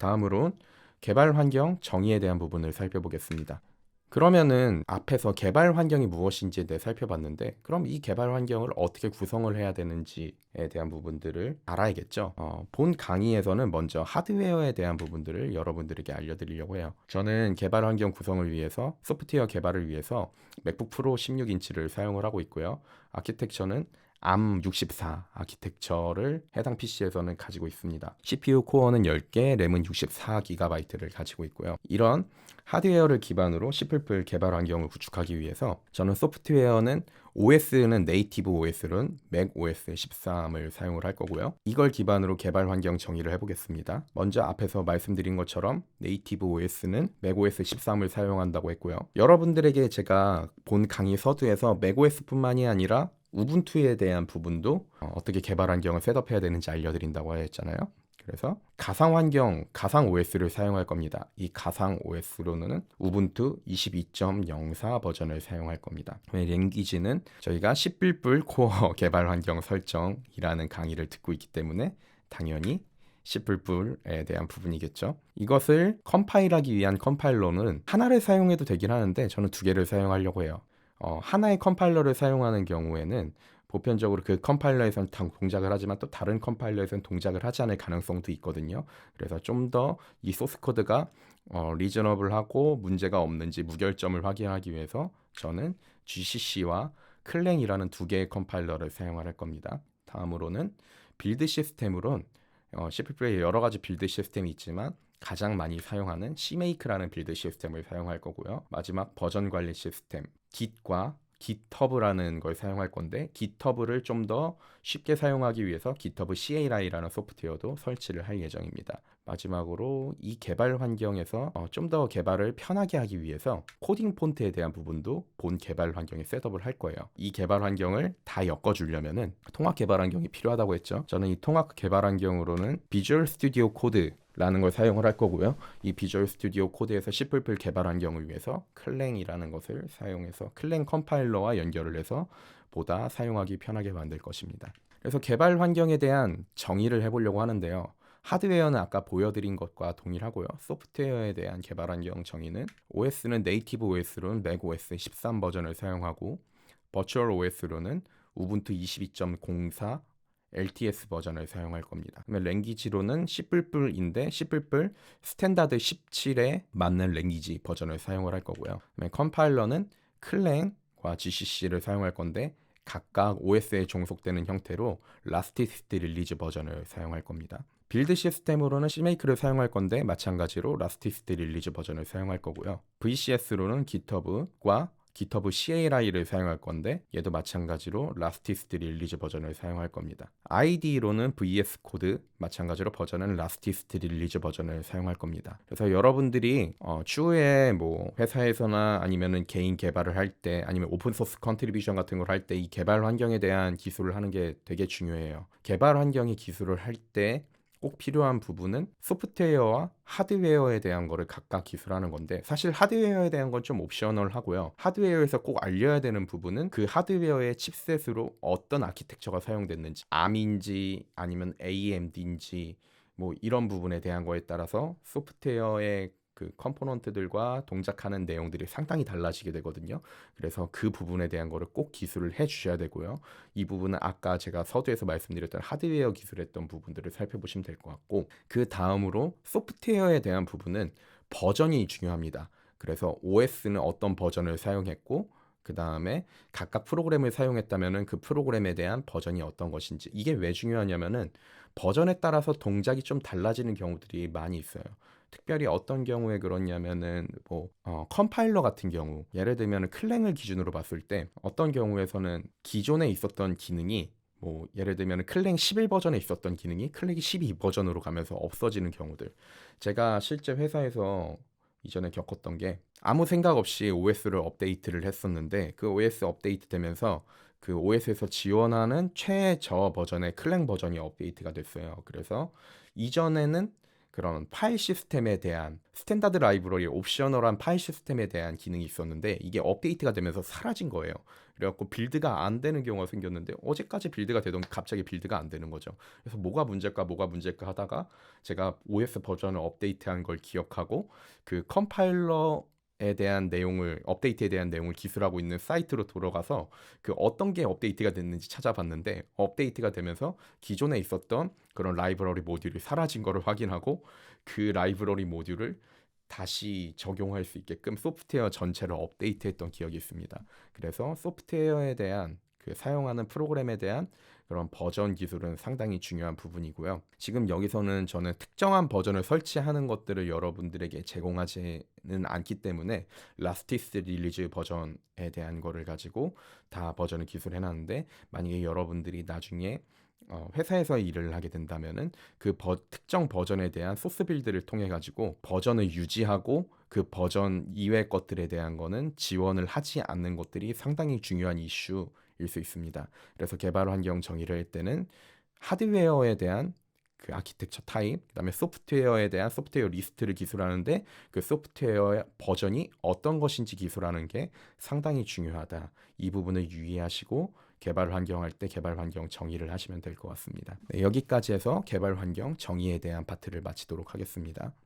다음으로 개발 환경 정의에 대한 부분을 살펴보겠습니다. 그러면은 앞에서 개발 환경이 무엇인지에 대해 살펴봤는데, 그럼 이 개발 환경을 어떻게 구성을 해야 되는지에 대한 부분들을 알아야겠죠. 본 강의에서는 먼저 하드웨어에 대한 부분들을 여러분들에게 알려드리려고 해요. 저는 개발 환경 구성을 위해서, 소프트웨어 개발을 위해서 맥북 프로 16인치를 사용을 하고 있고요. 아키텍처는 ARM64 아키텍처를 해당 PC에서는 가지고 있습니다. CPU 코어는 10개, 램은 64GB를 가지고 있고요. 이런 하드웨어를 기반으로 C++ 개발 환경을 구축하기 위해서 저는 소프트웨어는 OS는 네이티브 OS로는 macOS 13을 사용을 할 거고요. 이걸 기반으로 개발 환경 정의를 해보겠습니다. 먼저 앞에서 말씀드린 것처럼 네이티브 OS는 macOS 13을 사용한다고 했고요. 여러분들에게 제가 본 강의 서두에서 macOS뿐만이 아니라 우분투에 대한 부분도 어떻게 개발 환경을 셋업해야 되는지 알려드린다고 했잖아요. 그래서 가상 환경, 가상 OS를 사용할 겁니다. 이 가상 OS로는 우분투 22.04 버전을 사용할 겁니다. 랭귀지는 저희가 C++ 코어 개발 환경 설정이라는 강의를 듣고 있기 때문에 당연히 C++에 대한 부분이겠죠. 이것을 컴파일하기 위한 컴파일러는 하나를 사용해도 되긴 하는데 저는 두 개를 사용하려고 해요. 하나의 컴파일러를 사용하는 경우에는 보편적으로 그 컴파일러에서는 동작을 하지만 또 다른 컴파일러에서는 동작을 하지 않을 가능성도 있거든요. 그래서 좀 더 이 소스 코드가 리저너블하고 문제가 없는지 무결점을 확인하기 위해서 저는 GCC와 클랭이라는 두 개의 컴파일러를 사용할 겁니다. 다음으로는 빌드 시스템으론 C++에 여러 가지 빌드 시스템이 있지만 가장 많이 사용하는 CMake라는 빌드 시스템을 사용할 거고요. 마지막 버전 관리 시스템 Git과 GitHub라는 걸 사용할 건데 GitHub를 좀 더 쉽게 사용하기 위해서 GitHub CLI라는 소프트웨어도 설치를 할 예정입니다. 마지막으로 이 개발 환경에서 좀 더 개발을 편하게 하기 위해서 코딩 폰트에 대한 부분도 본 개발 환경에 셋업을 할 거예요. 이 개발 환경을 다 엮어주려면은 통합 개발 환경이 필요하다고 했죠. 저는 이 통합 개발 환경으로는 비주얼 스튜디오 코드 라는 걸 사용을 할 거고요. 이 비주얼 스튜디오 코드에서 C++ 개발 환경을 위해서 클랭이라는 것을 사용해서 클랭 컴파일러와 연결을 해서 보다 사용하기 편하게 만들 것입니다. 그래서 개발 환경에 대한 정의를 해보려고 하는데요. 하드웨어는 아까 보여드린 것과 동일하고요. 소프트웨어에 대한 개발 환경 정의는 OS는 네이티브 OS로는 macOS 13 버전을 사용하고 버추얼 OS로는 우분투 22.04 LTS 버전을 사용할 겁니다. 그러면 랭귀지로는 C++인데 C++ 스탠다드 17에 맞는 랭귀지 버전을 사용을 할 거고요. 그러면 컴파일러는 클랭과 GCC를 사용할 건데 각각 OS에 종속되는 형태로 라스티시티 릴리즈 버전을 사용할 겁니다. 빌드 시스템으로는 CMake를 사용할 건데 마찬가지로 라스티시티 릴리즈 버전을 사용할 거고요. VCS로는 GitHub과 GitHub CLI를 사용할 건데 얘도 마찬가지로 라스티시티 릴리즈 버전을 사용할 겁니다. IDE로는 VS 코드 마찬가지로 버전은 라스티시티 릴리즈 버전을 사용할 겁니다. 그래서 여러분들이 추후에 뭐 회사에서나 아니면은 개인 개발을 할 때 아니면 오픈 소스 컨트리뷰션 같은 걸 할 때 이 개발 환경에 대한 기술을 하는 게 되게 중요해요. 개발 환경의 기술을 할 때 꼭 필요한 부분은 소프트웨어와 하드웨어에 대한 거를 각각 기술하는 건데 사실 하드웨어에 대한 건 좀 옵셔널 하고요. 하드웨어에서 꼭 알려야 되는 부분은 그 하드웨어의 칩셋으로 어떤 아키텍처가 사용됐는지 ARM인지 아니면 AMD인지 뭐 이런 부분에 대한 거에 따라서 소프트웨어의 그 컴포넌트들과 동작하는 내용들이 상당히 달라지게 되거든요. 그래서 그 부분에 대한 거를 꼭 기술을 해 주셔야 되고요. 이 부분은 아까 제가 서두에서 말씀드렸던 하드웨어 기술했던 부분들을 살펴보시면 될 것 같고 그 다음으로 소프트웨어에 대한 부분은 버전이 중요합니다. 그래서 OS는 어떤 버전을 사용했고 그 다음에 각각 프로그램을 사용했다면은 그 프로그램에 대한 버전이 어떤 것인지 이게 왜 중요하냐면은 버전에 따라서 동작이 좀 달라지는 경우들이 많이 있어요. 특별히 어떤 경우에 그렇냐면은 뭐 컴파일러 같은 경우 예를 들면 클랭을 기준으로 봤을 때 어떤 경우에서는 기존에 있었던 기능이 뭐 예를 들면 클랭 11 버전에 있었던 기능이 클랭 12 버전으로 가면서 없어지는 경우들 제가 실제 회사에서 이전에 겪었던 게 아무 생각 없이 OS를 업데이트를 했었는데 그 OS 업데이트 되면서 그 OS에서 지원하는 최저 버전의 클랭 버전이 업데이트가 됐어요. 그래서 이전에는 그런 파일 시스템에 대한 스탠다드 라이브러리 옵셔널한 파일 시스템에 대한 기능이 있었는데 이게 업데이트가 되면서 사라진 거예요. 그래갖고 빌드가 안 되는 경우가 생겼는데 어제까지 빌드가 되던 게 갑자기 빌드가 안 되는 거죠. 그래서 뭐가 문제일까 하다가 제가 OS 버전을 업데이트한 걸 기억하고 그 컴파일러에 대한 내용을 업데이트에 대한 내용을 기술하고 있는 사이트로 돌아가서 그 어떤 게 업데이트가 됐는지 찾아봤는데 업데이트가 되면서 기존에 있었던 그런 라이브러리 모듈이 사라진 거를 확인하고 그 라이브러리 모듈을 다시 적용할 수 있게끔 소프트웨어 전체를 업데이트했던 기억이 있습니다. 그래서 소프트웨어에 대한 그 사용하는 프로그램에 대한 그런 버전 기술은 상당히 중요한 부분이고요. 지금 여기서는 저는 특정한 버전을 설치하는 것들을 여러분들에게 제공하지는 않기 때문에 라스티스 릴리즈 버전에 대한 거를 가지고 다 버전을 기술해놨는데 만약에 여러분들이 나중에 회사에서 일을 하게 된다면은 그 특정 버전에 대한 소스 빌드를 통해 가지고 버전을 유지하고 그 버전 이외 것들에 대한 거는 지원을 하지 않는 것들이 상당히 중요한 이슈일 수 있습니다. 그래서 개발 환경 정의를 할 때는 하드웨어에 대한 그 아키텍처 타입, 그다음에 소프트웨어에 대한 소프트웨어 리스트를 기술하는데 그 소프트웨어의 버전이 어떤 것인지 기술하는 게 상당히 중요하다. 이 부분을 유의하시고 개발 환경 할 때 개발 환경 정의를 하시면 될 것 같습니다. 네, 여기까지 해서 개발 환경 정의에 대한 파트를 마치도록 하겠습니다.